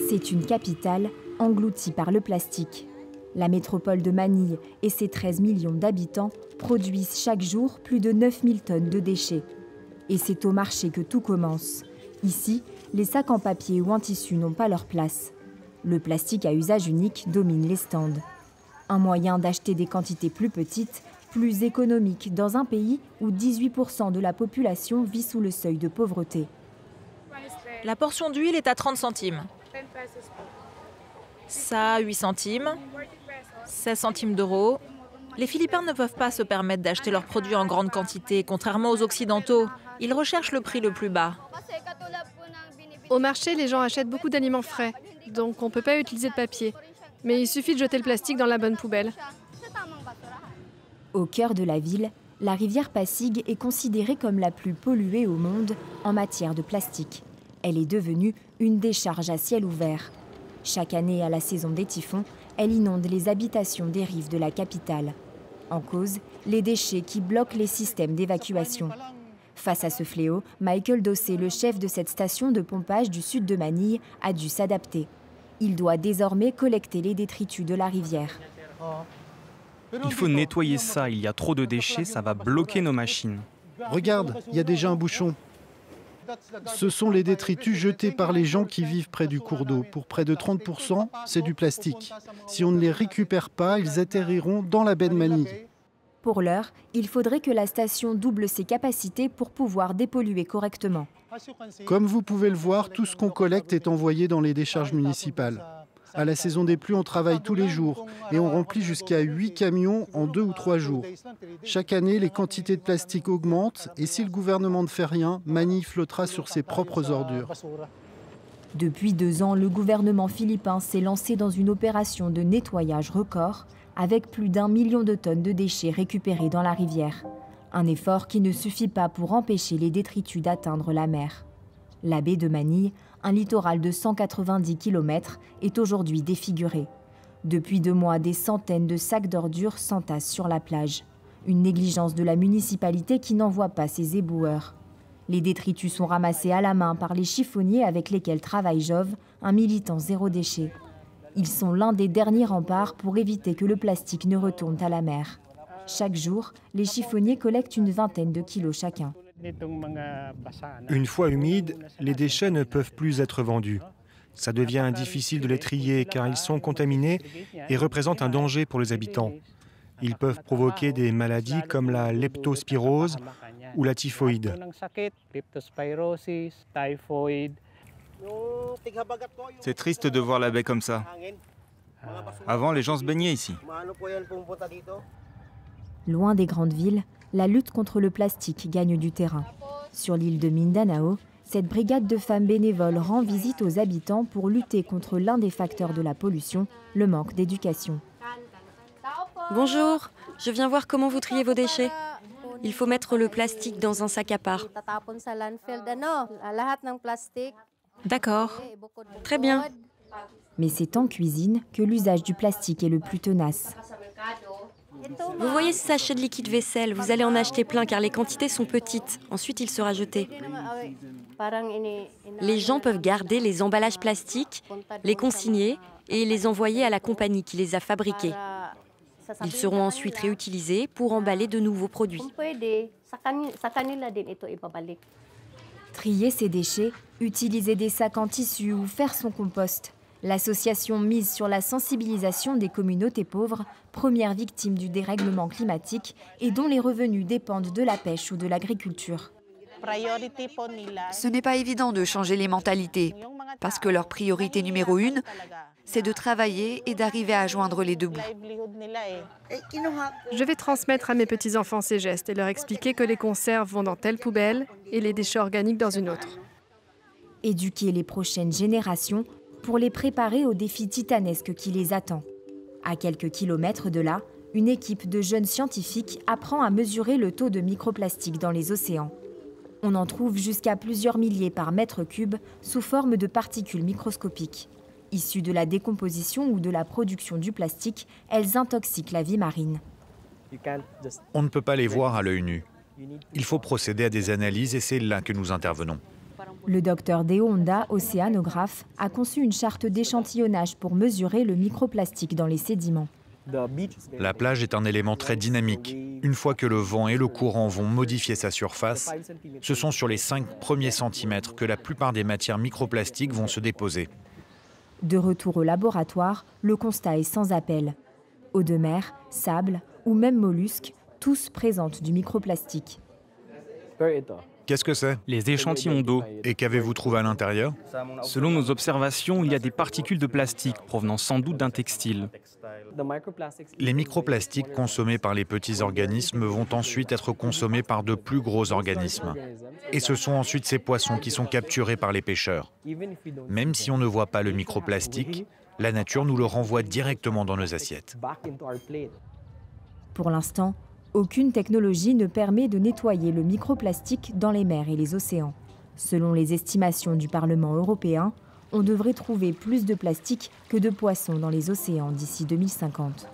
C'est une capitale engloutie par le plastique. La métropole de Manille et ses 13 millions d'habitants produisent chaque jour plus de 9000 tonnes de déchets. Et c'est au marché que tout commence. Ici, les sacs en papier ou en tissu n'ont pas leur place. Le plastique à usage unique domine les stands. Un moyen d'acheter des quantités plus petites, plus économiques dans un pays où 18% de la population vit sous le seuil de pauvreté. La portion d'huile est à 30 centimes. Ça, 8 centimes. 16 centimes d'euros. Les Philippins ne peuvent pas se permettre d'acheter leurs produits en grande quantité, contrairement aux Occidentaux. Ils recherchent le prix le plus bas. Au marché, les gens achètent beaucoup d'aliments frais, donc on ne peut pas utiliser de papier. Mais il suffit de jeter le plastique dans la bonne poubelle. Au cœur de la ville, la rivière Pasig est considérée comme la plus polluée au monde en matière de plastique. Elle est devenue une décharge à ciel ouvert. Chaque année, à la saison des typhons, elle inonde les habitations des rives de la capitale. En cause, les déchets qui bloquent les systèmes d'évacuation. Face à ce fléau, Michael Dossé, le chef de cette station de pompage du sud de Manille, a dû s'adapter. Il doit désormais collecter les détritus de la rivière. Il faut nettoyer ça, il y a trop de déchets, ça va bloquer nos machines. Regarde, il y a déjà un bouchon. Ce sont les détritus jetés par les gens qui vivent près du cours d'eau. Pour près de 30%, c'est du plastique. Si on ne les récupère pas, ils atterriront dans la baie de Manille. Pour l'heure, il faudrait que la station double ses capacités pour pouvoir dépolluer correctement. Comme vous pouvez le voir, tout ce qu'on collecte est envoyé dans les décharges municipales. À la saison des pluies, on travaille tous les jours et on remplit jusqu'à 8 camions en 2 ou 3 jours. Chaque année, les quantités de plastique augmentent et si le gouvernement ne fait rien, Manille flottera sur ses propres ordures. Depuis 2 ans, le gouvernement philippin s'est lancé dans une opération de nettoyage record avec plus d'1 million de tonnes de déchets récupérés dans la rivière. Un effort qui ne suffit pas pour empêcher les détritus d'atteindre la mer. La baie de Manille, un littoral de 190 km, est aujourd'hui défiguré. Depuis 2 mois, des centaines de sacs d'ordures s'entassent sur la plage. Une négligence de la municipalité qui n'envoie pas ses éboueurs. Les détritus sont ramassés à la main par les chiffonniers avec lesquels travaille Jove, un militant zéro déchet. Ils sont l'un des derniers remparts pour éviter que le plastique ne retourne à la mer. Chaque jour, les chiffonniers collectent une vingtaine de kilos chacun. Une fois humides, les déchets ne peuvent plus être vendus. Ça devient difficile de les trier car ils sont contaminés et représentent un danger pour les habitants. Ils peuvent provoquer des maladies comme la leptospirose ou la typhoïde. C'est triste de voir la baie comme ça. Avant, les gens se baignaient ici. Loin des grandes villes, la lutte contre le plastique gagne du terrain. Sur l'île de Mindanao, cette brigade de femmes bénévoles rend visite aux habitants pour lutter contre l'un des facteurs de la pollution, le manque d'éducation. Bonjour, je viens voir comment vous triez vos déchets. Il faut mettre le plastique dans un sac à part. D'accord. Très bien. Mais c'est en cuisine que l'usage du plastique est le plus tenace. Vous voyez ce sachet de liquide vaisselle, vous allez en acheter plein car les quantités sont petites. Ensuite, il sera jeté. Les gens peuvent garder les emballages plastiques, les consigner et les envoyer à la compagnie qui les a fabriqués. Ils seront ensuite réutilisés pour emballer de nouveaux produits. Trier ses déchets, utiliser des sacs en tissu ou faire son compost. L'association mise sur la sensibilisation des communautés pauvres, premières victimes du dérèglement climatique et dont les revenus dépendent de la pêche ou de l'agriculture. Ce n'est pas évident de changer les mentalités, parce que leur priorité numéro 1, c'est de travailler et d'arriver à joindre les deux bouts. Je vais transmettre à mes petits-enfants ces gestes et leur expliquer que les conserves vont dans telle poubelle et les déchets organiques dans une autre. Éduquer les prochaines générations pour les préparer au défi titanesque qui les attend. À quelques kilomètres de là, une équipe de jeunes scientifiques apprend à mesurer le taux de microplastique dans les océans. On en trouve jusqu'à plusieurs milliers par mètre cube sous forme de particules microscopiques. Issues de la décomposition ou de la production du plastique, elles intoxiquent la vie marine. On ne peut pas les voir à l'œil nu. Il faut procéder à des analyses et c'est là que nous intervenons. Le docteur Deo Honda, océanographe, a conçu une charte d'échantillonnage pour mesurer le microplastique dans les sédiments. La plage est un élément très dynamique. Une fois que le vent et le courant vont modifier sa surface, ce sont sur les 5 premiers centimètres que la plupart des matières microplastiques vont se déposer. De retour au laboratoire, le constat est sans appel. Eau de mer, sable ou même mollusques, tous présentent du microplastique. Qu'est-ce que c'est? Les échantillons d'eau. Et qu'avez-vous trouvé à l'intérieur? Selon nos observations, il y a des particules de plastique provenant sans doute d'un textile. Les microplastiques consommés par les petits organismes vont ensuite être consommés par de plus gros organismes. Et ce sont ensuite ces poissons qui sont capturés par les pêcheurs. Même si on ne voit pas le microplastique, la nature nous le renvoie directement dans nos assiettes. Pour l'instant, aucune technologie ne permet de nettoyer le microplastique dans les mers et les océans. Selon les estimations du Parlement européen, on devrait trouver plus de plastique que de poissons dans les océans d'ici 2050.